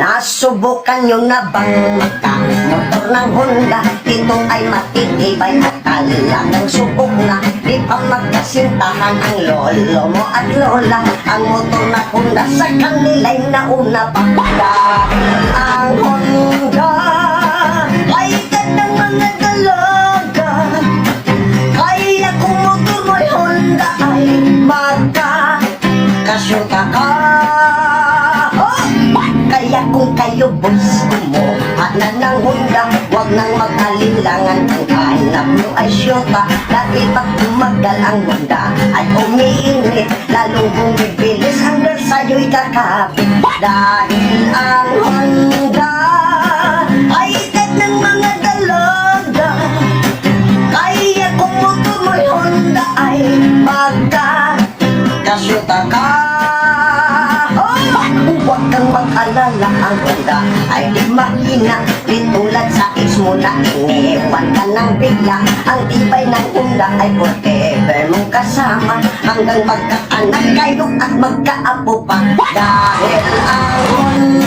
Nasubukan nyo na bang magka-motor ng Honda? Ito ay matitibay at talagang subok na. Di pa magkasintahan ang lolo mo at lola. Ang motor na Honda sa kanila'y nauna pa. Dahil ang Honda ay gandang mga dalaga. Kaya kung motor mo'y Honda ay magkakasyuta ka. Kaya kung kayo boys kumuha na ng Honda, huwag nang mag-alinlangan kung hanap mo ay syota. Dahil pag tumagal ang Honda ay umiinit, lalong bumibilis hanggang sa'yo'y kakapit. Dahil ang Honda ay ikat ng mga dalaga. Kaya kung motor mo'y Honda ay magkakasyota ka. Huwag kang mag-alala, ang Honda ay di mahina. Di tulad sa ex mo na iniwan ka ng bigla. Ang tibay ng Honda ay forever mong kasama, hanggang magkaanak kayo at magkaapo pa. Dahil ang Honda